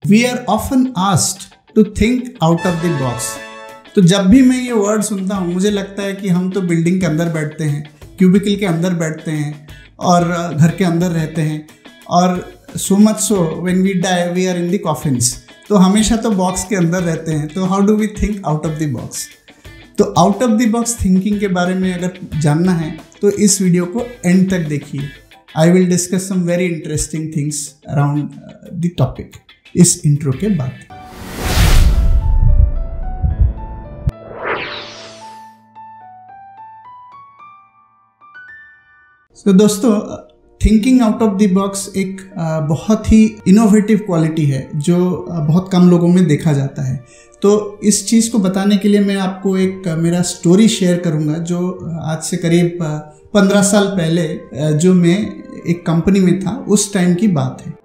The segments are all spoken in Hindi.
We are often asked to think out of the box. तो जब भी मैं ये वर्ड सुनता हूँ मुझे लगता है कि हम तो बिल्डिंग के अंदर बैठते हैं, क्यूबिकल के अंदर बैठते हैं और घर के अंदर रहते हैं और so much so when we die we are in the coffins. तो हमेशा तो बॉक्स के अंदर रहते हैं. तो how do we think out of the box? तो out of the box thinking के बारे में अगर जानना है तो इस वीडियो को एंड तक देखिए. I will discuss some very interesting things around the topic इस इंट्रो के बाद. तो दोस्तों, thinking out of the box एक बहुत ही इनोवेटिव क्वालिटी है जो बहुत कम लोगों में देखा जाता है. तो इस चीज़ को बताने के लिए मैं आपको एक मेरा स्टोरी शेयर करूंगा जो आज से करीब 15 साल पहले जो मैं एक कंपनी में था उस टाइम की बात है.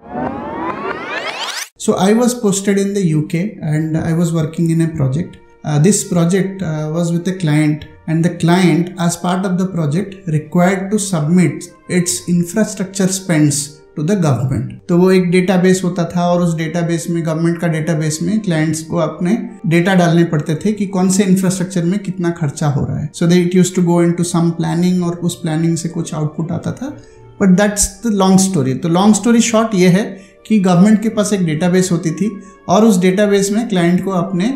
So I was posted in the UK and I was working in a project. This project was with a client and the client as part of the project required to submit its infrastructure spends to the government. तो वो एक डेटाबेस होता था और उस डेटाबेस में गवर्नमेंट का डेटाबेस में क्लाइंट्स को अपने डेटा डालने पड़ते थे कि कौन से इंफ्रास्ट्रक्चर में कितना खर्चा हो रहा है. So they used to go into some planning और उस प्लानिंग से कुछ आउटपुट आता था. But that's the long story. तो लॉन्ग स्टोरी शॉर्ट ये है कि गवर्नमेंट के पास एक डेटाबेस होती थी और उस डेटाबेस में क्लाइंट को अपने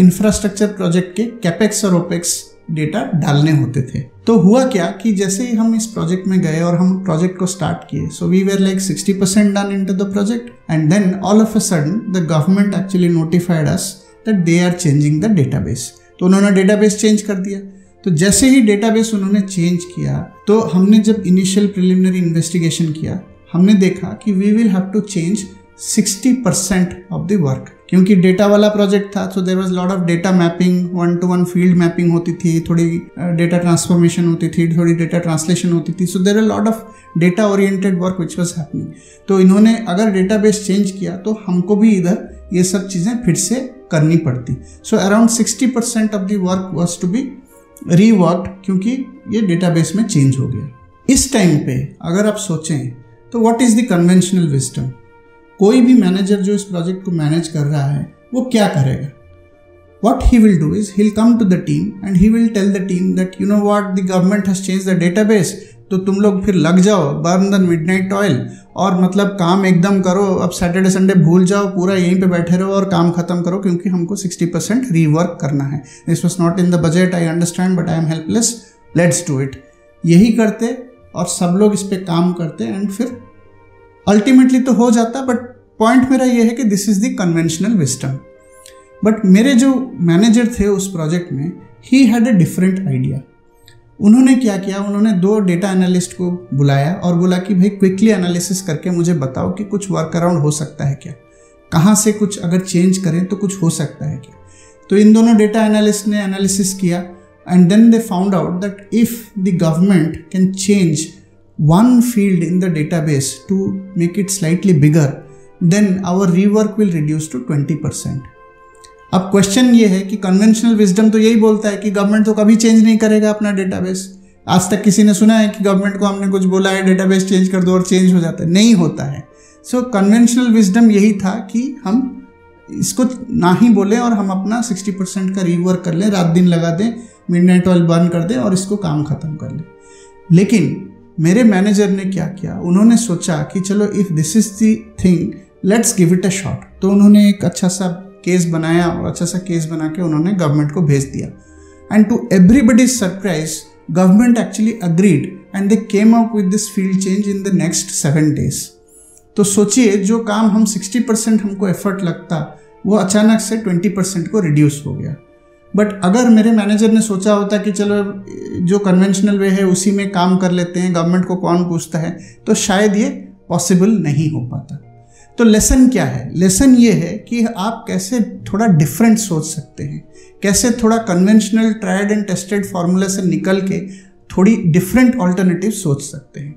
इंफ्रास्ट्रक्चर प्रोजेक्ट के कैपेक्स और ओपेक्स डेटा डालने होते थे. तो हुआ क्या कि जैसे ही हम इस प्रोजेक्ट में गए और हम प्रोजेक्ट को स्टार्ट किए, so we were like 60% done into the project and then all of a sudden the government actually notified us that they are changing the database. तो उन्होंने डेटाबेस चेंज कर दिया. तो जैसे ही डेटाबेस उन्होंने चेंज किया तो हमने जब इनिशियल प्रिलिमिनरी इन्वेस्टिगेशन किया हमने देखा कि we will have to change 60% of the work, क्योंकि डेटा वाला प्रोजेक्ट था. So there was lot of data mapping, 1-to-1 field mapping होती थी, थोड़ी डेटा ट्रांसफॉर्मेशन होती थी, थोड़ी डेटा ट्रांसलेशन होती थी. So there are lot of data oriented work which was happening. तो इन्होंने अगर डेटाबेस चेंज किया तो हमको भी इधर ये सब चीज़ें फिर से करनी पड़ती. So around 60% of the work was to be reworked क्योंकि ये डेटाबेस में चेंज हो गया. इस टाइम पे अगर आप सोचें तो what is the conventional wisdom. कोई भी मैनेजर जो इस प्रोजेक्ट को मैनेज कर रहा है वो क्या करेगा? What he will do is he'll come to the team and he will tell the team that you know what, the government has changed the database. तो तुम लोग फिर लग जाओ, burn the midnight oil और मतलब काम एकदम करो. अब सैटरडे संडे भूल जाओ, पूरा यहीं पे बैठे रहो और काम खत्म करो क्योंकि हमको 60% रीवर्क करना है. This was not in the budget, I understand, but I am helpless. Let's do it. यही करते और सब लोग इस पे काम करते एंड फिर अल्टीमेटली तो हो जाता. बट पॉइंट मेरा ये है कि this is the conventional wisdom. But मेरे जो मैनेजर थे उस प्रोजेक्ट में, he had a different idea. उन्होंने क्या किया, उन्होंने 2 डेटा एनालिस्ट को बुलाया और बोला कि भाई क्विकली एनालिसिस करके मुझे बताओ कि कुछ वर्क अराउंड हो सकता है क्या, कहाँ से कुछ अगर चेंज करें तो कुछ हो सकता है क्या. तो इन दोनों डेटा एनालिस्ट ने एनालिसिस किया and then they found out that if the government can change one field in the database to make it slightly bigger, then our rework will reduce to 20%. अब क्वेश्चन ये है कि कन्वेंशनल विजडम तो यही बोलता है कि गवर्नमेंट तो कभी चेंज नहीं करेगा अपना डेटाबेस. आज तक किसी ने सुना है कि गवर्नमेंट को हमने कुछ बोला है डेटाबेस चेंज कर दो और चेंज हो जाता है? नहीं होता है. सो कन्वेंशनल विजडम यही था कि हम इसको ना ही बोलें और हम अपना 60% का रीवर्क कर लें, रात दिन लगा दें, मिडनाइट ऑयल बर्न कर दें और इसको काम ख़त्म कर लें. लेकिन मेरे मैनेजर ने क्या किया, उन्होंने सोचा कि चलो if this is the thing let's give it a shot. तो उन्होंने एक अच्छा सा केस बनाया और अच्छा सा केस बना के उन्होंने गवर्नमेंट को भेज दिया. And to everybody's surprise government actually agreed and they came up with this field change in the next 7 days. तो सोचिए जो काम हम 60% हमको एफर्ट लगता वो अचानक से 20% को रिड्यूस हो गया. बट अगर मेरे मैनेजर ने सोचा होता कि चलो जो कन्वेंशनल वे है उसी में काम कर लेते हैं, गवर्नमेंट को कौन पूछता है, तो शायद ये पॉसिबल नहीं हो पाता. तो लेसन क्या है? लेसन ये है कि आप कैसे थोड़ा डिफरेंट सोच सकते हैं, कैसे थोड़ा conventional tried and tested formula से निकल के थोड़ी डिफरेंट ऑल्टरनेटिव सोच सकते हैं.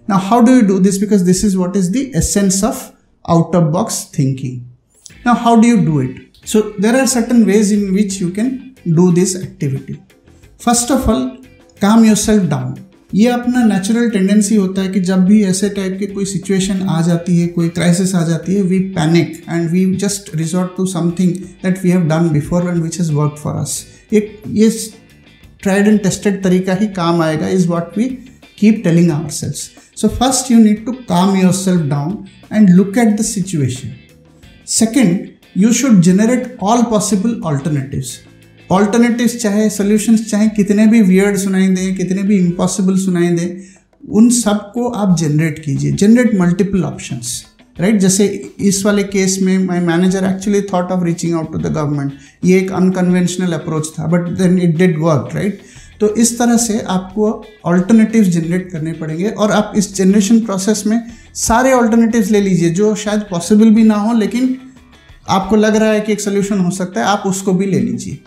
Now how do you do this? Because this is what is the essence of out of box thinking. Now how do you do it? So there are certain ways in which you can do this activity. First of all, calm yourself down. ये अपना नेचुरल टेंडेंसी होता है कि जब भी ऐसे टाइप की कोई सिचुएशन आ जाती है, कोई क्राइसिस आ जाती है, we panic and we just resort to something that we have done before and which has worked for us. ये ट्राइड एंड टेस्टेड तरीका ही काम आएगा, is what we keep telling ourselves. So first you need to calm yourself down and look at the situation. Second, you should generate all possible alternatives चाहे solutions चाहे कितने भी weird सुनाई दें, कितने भी impossible सुनाई दें, उन सब को आप generate कीजिए, generate multiple options, right? जैसे इस वाले केस में my manager actually thought of reaching out to the government, ये एक unconventional approach था but then it did work, right? तो इस तरह से आपको alternatives generate करने पड़ेंगे और आप इस generation process में सारे alternatives ले लीजिए जो शायद possible भी ना हो लेकिन आपको लग रहा है कि एक सोल्यूशन हो सकता है, आप उसको भी ले लीजिए।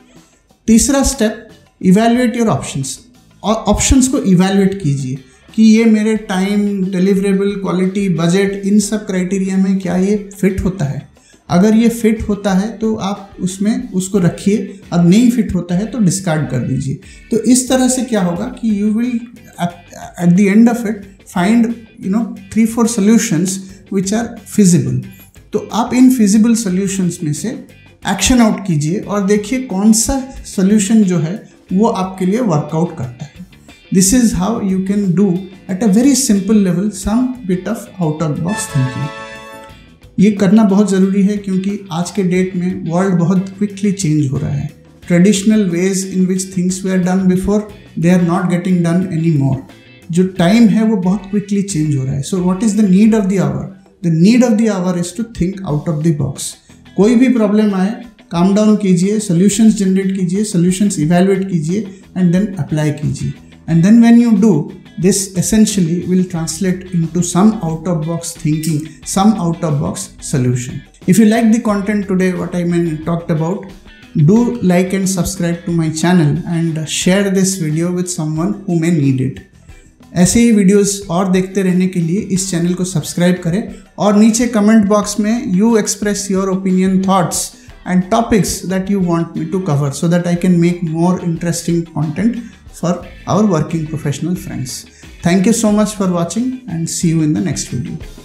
तीसरा स्टेप, इवैल्यूएट योर ऑप्शंस। और ऑप्शंस को इवैल्यूएट कीजिए कि ये मेरे टाइम, डिलीवरेबल, क्वालिटी, बजट, इन सब क्राइटेरिया में क्या ये फिट होता है। अगर ये फिट होता है तो आप उसमें उसको रखिए, अब नहीं फिट होता है तो डिस्कार्ड कर दीजिए। तो इस तरह से क्या होगा कि you will at the end of it find 3-4 solutions which are feasible. तो आप इन फिजिबल सॉल्यूशंस में से एक्शन आउट कीजिए और देखिए कौन सा सॉल्यूशन जो है वो आपके लिए वर्कआउट करता है। This is how you can do at a very simple level some bit of out of box thinking. ये करना बहुत ज़रूरी है क्योंकि आज के डेट में वर्ल्ड बहुत क्विकली चेंज हो रहा है। Traditional ways in which things were done before, they are not getting done any more. जो टाइम है वो बहुत क्विकली चेंज हो रहा है। So what is the need of the hour? The need of the hour is to think out of the box. कोई भी प्रॉब्लम आए, काम डाउन कीजिए, सॉल्यूशंस जनरेट कीजिए, सॉल्यूशंस इवैल्यूएट कीजिए एंड देन अप्लाई कीजिए। And then when you do this, essentially will translate into some out of box thinking, some out of box solution. If you like the content today, what I talked about, do like and subscribe to my channel and share this video with someone who may need it. ऐसे ही वीडियोस और देखते रहने के लिए इस चैनल को सब्सक्राइब करें और नीचे कमेंट बॉक्स में you express your opinion, thoughts and topics that you want me to cover so that I can make more interesting content for our working professional friends. Thank you so much for watching and see you in the next video.